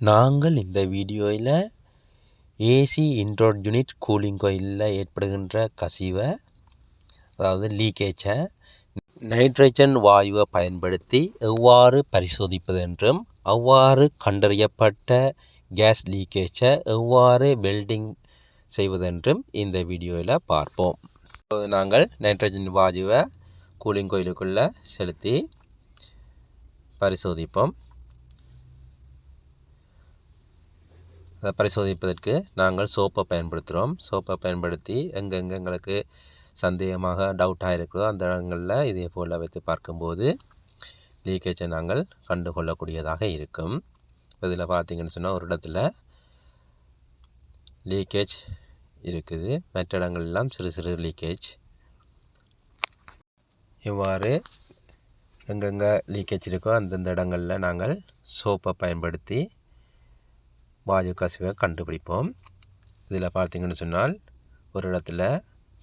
நாங்கள் இந்த வீடியோவில் ஏசி இன்ட்ரோட் யூனிட் கூலிங் கோயிலில் ஏற்படுகின்ற கசிவை, அதாவது லீக்கேஜை நைட்ரஜன் வாயுவை பயன்படுத்தி எவ்வாறு பரிசோதிப்பது என்றும், அவ்வாறு கண்டறியப்பட்ட கேஸ் லீக்கேஜை எவ்வாறு வெல்டிங் செய்வதென்றும் இந்த வீடியோவில் பார்ப்போம். இப்போது நாங்கள் நைட்ரஜன் வாயுவை கூலிங் கோயிலுக்குள்ளே செலுத்தி பரிசோதிப்போம். அதை பரிசோதிப்பதற்கு நாங்கள் சோப்பை பயன்படுத்துகிறோம். சோப்பை பயன்படுத்தி எங்கெங்கே எங்களுக்கு சந்தேகமாக டவுட்டாக இருக்கிறதோ அந்த இடங்களில் இதே போல் வைத்து பார்க்கும்போது லீக்கேஜை நாங்கள் கண்டுகொள்ளக்கூடியதாக இருக்கும். இதில் பார்த்திங்கன்னு சொன்னால் ஒரு இடத்துல லீக்கேஜ் இருக்குது, மற்ற இடங்கள்லாம் சிறு சிறு லீக்கேஜ். இவ்வாறு எங்கெங்கே லீக்கேஜ் இருக்கோ அந்தந்த இடங்களில் நாங்கள் சோப்பை பயன்படுத்தி வாயு கசிவை கண்டுபிடிப்போம். இதில் பார்த்திங்கன்னு சொன்னால் ஒரு இடத்துல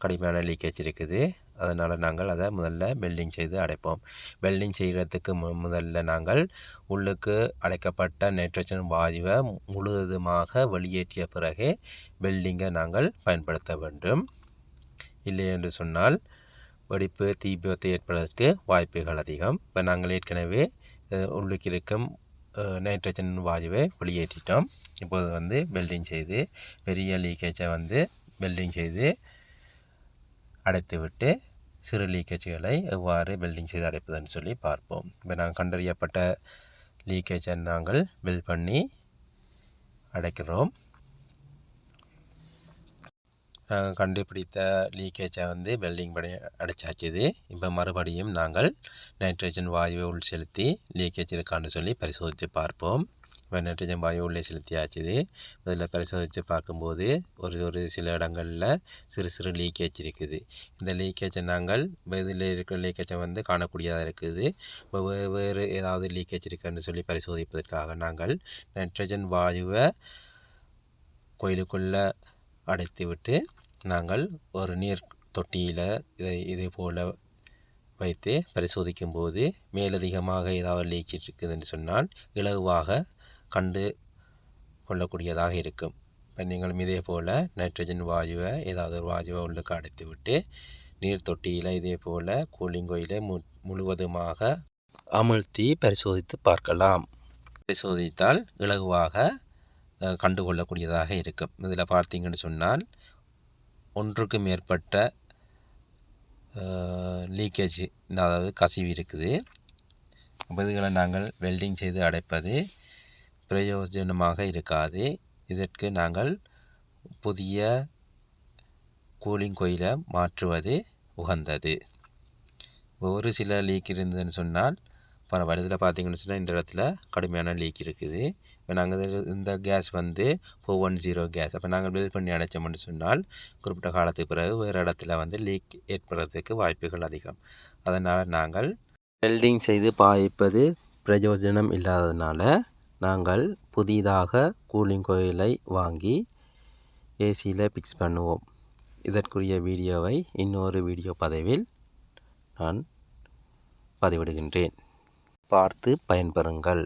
கடுமையான லீக்கேஜ் இருக்குது. அதனால் நாங்கள் அதை முதல்ல வெல்டிங் செய்து அடைப்போம். வெல்டிங் செய்கிறதுக்கு முதல்ல நாங்கள் உள்ளுக்கு அடைக்கப்பட்ட நைட்ரஜன் வாயுவை முழுவதுமாக வெளியேற்றிய பிறகு வெல்டிங்கை நாங்கள் பயன்படுத்த வேண்டும். இல்லை என்று சொன்னால் வெடிப்பு, தீ விபத்து ஏற்படுவதற்கு வாய்ப்புகள் அதிகம். இப்போ நாங்கள் ஏற்கனவே உள்ளுக்கு இருக்கும் நைட்ரஜன் வாயுவை வெளியேற்றிட்டோம். இப்போது வெல்டிங் செய்து பெரிய லீக்கேஜை வெல்டிங் செய்து அடைத்துவிட்டு சிறு லீக்கேஜ்களை எவ்வாறு வெல்டிங் செய்து அடைப்பதுன்னு சொல்லி பார்ப்போம். இப்போ நாங்கள் கண்டறியப்பட்ட லீக்கேஜை நாங்கள் வெல்ட் பண்ணி அடைக்கிறோம். நாங்கள் கண்டுபிடித்த லீக்கேஜை வெல்டிங் பண்ணி அடைச்சாச்சுது. இப்போ மறுபடியும் நாங்கள் நைட்ரஜன் வாயுவை உள் செலுத்தி லீக்கேஜ் இருக்கான்னு சொல்லி பரிசோதித்து பார்ப்போம். இப்போ நைட்ரஜன் வாயு உள்ளே செலுத்தியாச்சுது. இதில் பரிசோதித்து பார்க்கும்போது ஒரு சில இடங்களில் சிறு சிறு லீக்கேஜ் இருக்குது. இந்த லீக்கேஜை நாங்கள் இதில் இருக்கிற லீக்கேஜை காணக்கூடியதாக இருக்குது. இப்போ வேறு ஏதாவது லீக்கேஜ் இருக்குன்னு சொல்லி பரிசோதிப்பதற்காக நாங்கள் நைட்ரஜன் வாயுவை கோயிலுக்குள்ளே அடைத்து விட்டு நாங்கள் ஒரு நீர் தொட்டியில் இதே போல் வைத்து பரிசோதிக்கும் போது மேலதிகமாக ஏதாவது லீக்கேஜ் இருக்குதுன்னு சொன்னால் இலகுவாக கண்டு கொள்ளக்கூடியதாக இருக்கும். இப்போ நீங்களும் இதே போல் நைட்ரஜன் வாயுவை ஏதாவது ஒரு வாயுவை உள்ளுக்கு அடைத்து விட்டு நீர் தொட்டியில் இதே போல் கூலிங் கோயிலை முழுவதுமாக அமுழ்த்தி பரிசோதித்து பார்க்கலாம். பரிசோதித்தால் இலகுவாக கண்டுகொள்ளக்கூடியதாக இருக்கும். இதில் பார்த்தீங்கன்னு சொன்னால் ஒன்றுக்கு மேற்பட்ட லீக்கேஜ், அதாவது கசிவு இருக்குது. அப்போ இதுகளை நாங்கள் வெல்டிங் செய்து அடைப்பது பிரயோஜனமாக இருக்காது. இதற்கு நாங்கள் புதிய கூலிங் கோயிலை மாற்றுவது உகந்தது. ஒரு சில லீக் இருந்ததுன்னு சொன்னால் பரவாயில்ல. இதில் பார்த்தீங்கன்னு சொன்னால் இந்த இடத்துல கடுமையான லீக் இருக்குது. இப்போ நாங்கள் இந்த கேஸ் 410 கேஸ். அப்போ நாங்கள் வெல்ட் பண்ணி அடைச்சோம்னு சொன்னால் குறிப்பிட்ட காலத்துக்கு பிறகு வேறு இடத்துல லீக் ஏற்படுறதுக்கு வாய்ப்புகள் அதிகம். அதனால் நாங்கள் வெல்டிங் செய்து பாய்ப்பது பிரயோஜனம் இல்லாததுனால நாங்கள் புதிதாக கூலிங் கோயிலை வாங்கி ஏசியில் ஃபிக்ஸ் பண்ணுவோம். இதற்குரிய வீடியோவை இன்னொரு வீடியோ பதிவில் நான் பதிவிடுகின்றேன். பார்த்து பயன்பெறுங்கள்.